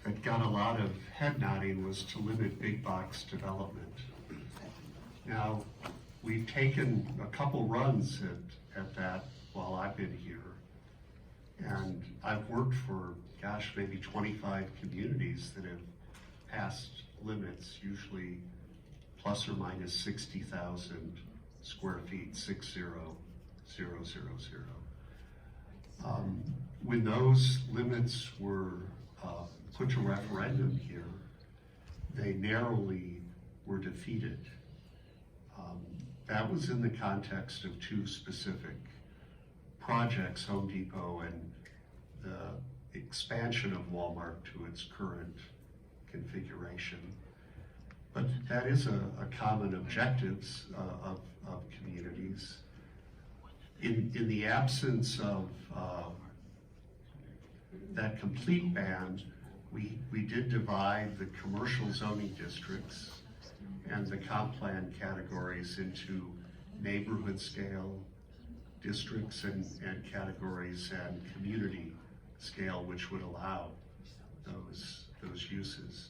that got a lot of head nodding was to limit big box development. Now, we've taken a couple runs at that while I've been here. And I've worked for, gosh, maybe 25 communities that have passed limits, usually plus or minus 60,000 square feet, 60000. When those limits were put to referendum here, they narrowly were defeated. That was in the context of two specific projects, Home Depot and the expansion of Walmart to its current configuration. But that is a common objectives of communities. In the absence of that complete ban, we did divide the commercial zoning districts and the comp plan categories into neighborhood scale districts and categories and community scale, which would allow those uses.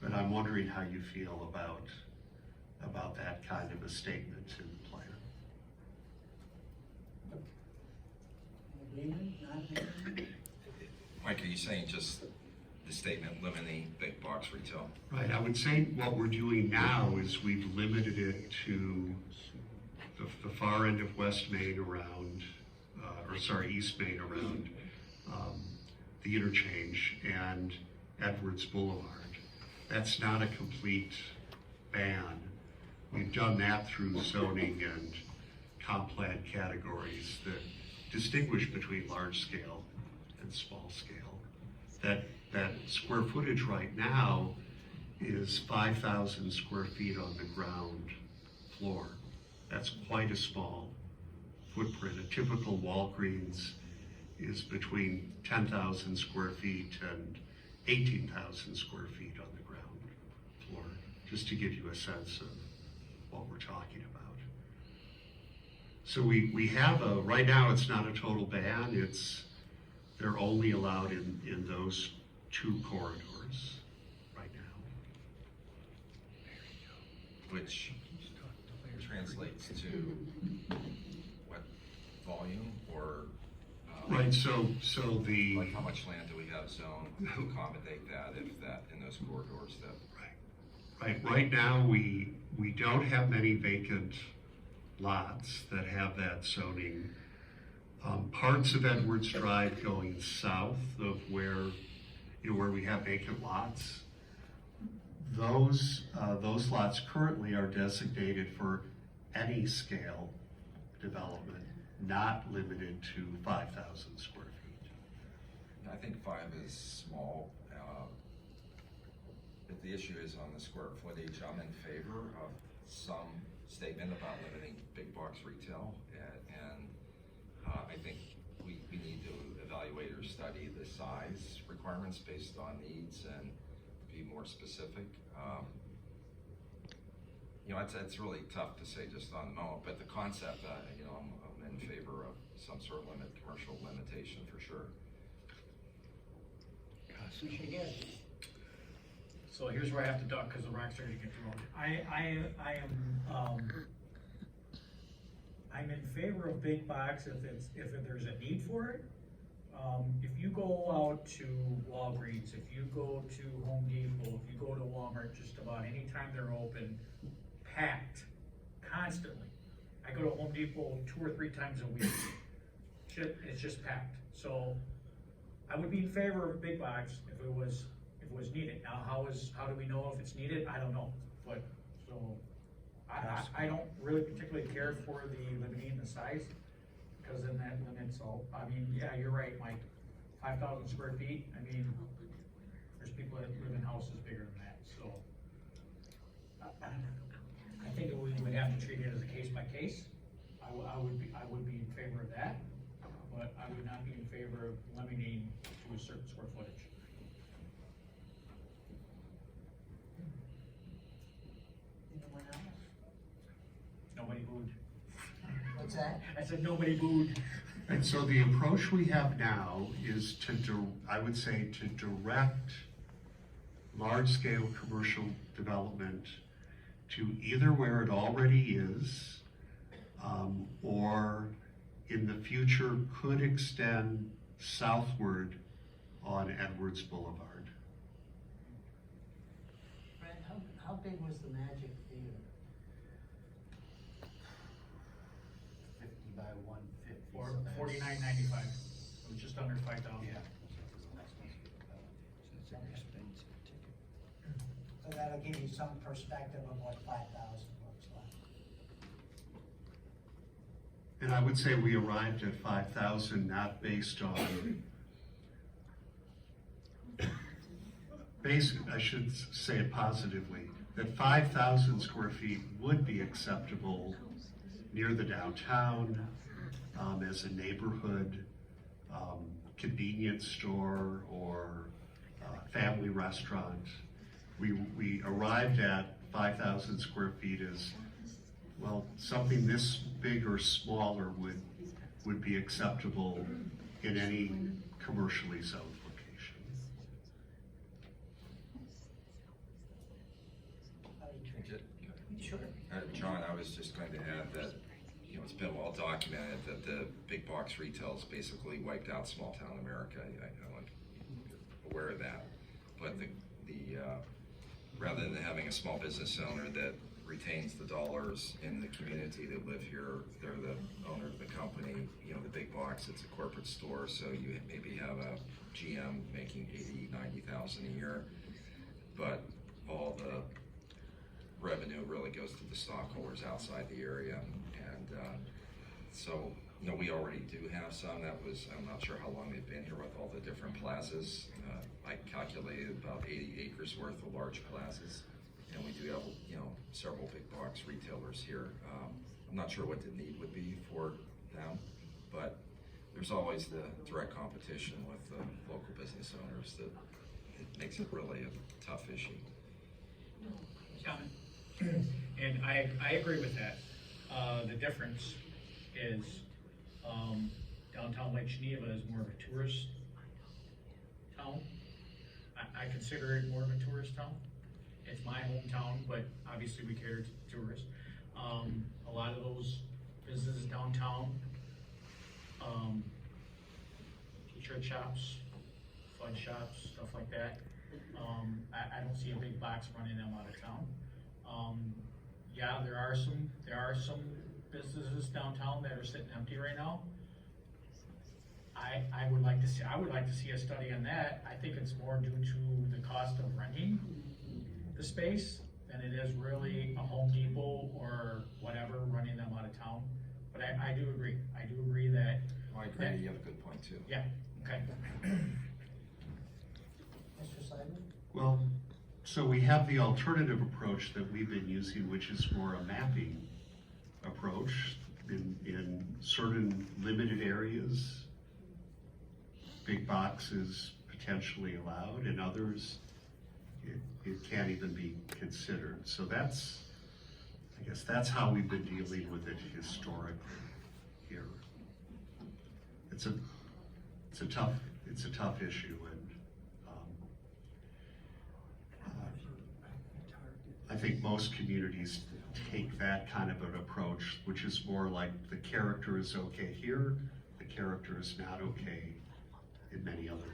But I'm wondering how you feel about that kind of a statement in the plan. Mike, are you saying just the statement limiting big box retail? Right, I would say what we're doing now is we've limited it to the far end of West Main around, East Main around the interchange and Edwards Boulevard. That's not a complete ban. We've done that through zoning and comp plan categories that distinguish between large scale and small scale. That square footage right now is 5,000 square feet on the ground floor. That's quite a small footprint. A typical Walgreens is between 10,000 square feet and 18,000 square feet on the ground floor, just to give you a sense of what we're talking about. So we have right now it's not a total ban, they're only allowed in those two corridors right now. Which translates to what volume or Right, so the like how much land do we have zoned to accommodate that if that in those corridors that right now we don't have many vacant lots that have that zoning. Parts of Edwards Drive going south of where we have vacant lots, those lots currently are designated for any scale development, not limited to 5,000 square feet. I think 5 is small. If the issue is on the square footage, I'm in favor of some statement about limiting big box retail, and I think we need to evaluate or study the size requirements based on needs and be more specific. It's really tough to say just on the moment, but the concept, I'm in favor of some sort of commercial limitation for sure. So here's where I have to duck because the rock's starting to get thrown. I'm in favor of big box if there's a need for it. If you go out to Walgreens, if you go to Home Depot, if you go to Walmart, just about any time they're open, packed constantly. I go to Home Depot 2 or 3 times a week. It's just packed. So I would be in favor of big box if it was needed. Now, how do we know if it's needed? I don't know. But so I don't really particularly care for the limiting the size because then that limits all. I mean, yeah, you're right, Mike. 5,000 square feet. I mean, there's people that live in houses bigger than that. So I think we would have to treat it as a case by case. I would be in favor of that, but I would not be in favor of limiting to a certain square footage. Anyone else? Nobody booed. What's that? I said nobody booed. And so the approach we have now is I would say to direct large-scale commercial development to either where it already is, or in the future could extend southward on Edwards Boulevard. Brad, how big was the Magic Theater? 50 by 150. For so that's- $49.95, it was just under 5,000. Yeah. So that'll give you some perspective of what 5,000 looks like. And I would say we arrived at 5,000 not based on, I should say it positively, that 5,000 square feet would be acceptable near the downtown, as a neighborhood, convenience store or family restaurant. We arrived at 5,000 square feet as, well, something this big or smaller would be acceptable in any commercially zoned location. Sure. John, I was just going to add that, you know, it's been well documented that the big box retail's basically wiped out small town America. I'm aware of that. But rather than having a small business owner that retains the dollars in the community that live here, they're the owner of the company. You know, the big box, it's a corporate store, so you maybe have a GM making 80, 90,000 a year, but all the revenue really goes to the stockholders outside the area. And so, you know, we already do have some. I'm not sure how long they've been here with all the different plazas. I calculated about 80 acres worth of large plazas. And we do have, you know, several big box retailers here. I'm not sure what the need would be for them, but there's always the direct competition with the local business owners that it makes it really a tough issue. And I agree with that. The difference is, downtown Lake Geneva is more of a tourist town. I consider it more of a tourist town. It's my hometown, but obviously we cater to tourists. A lot of those businesses downtown, t-shirt shops, fudge shops, stuff like that. I don't see a big box running them out of town. Yeah, there are some businesses downtown that are sitting empty right now. I would like to see a study on that. I think it's more due to the cost of renting the space than it is really a Home Depot or whatever running them out of town. But I do agree that. Well, I agree, you have a good point too. Yeah, okay. Mr. Seidman? Well, so we have the alternative approach that we've been using, which is more a mapping approach in certain limited areas. Big boxes potentially allowed, and others it can't even be considered. So I guess that's how we've been dealing with it historically here. It's a tough issue, and I think most communities take that kind of an approach, which is more like the character is okay here, the character is not okay in many other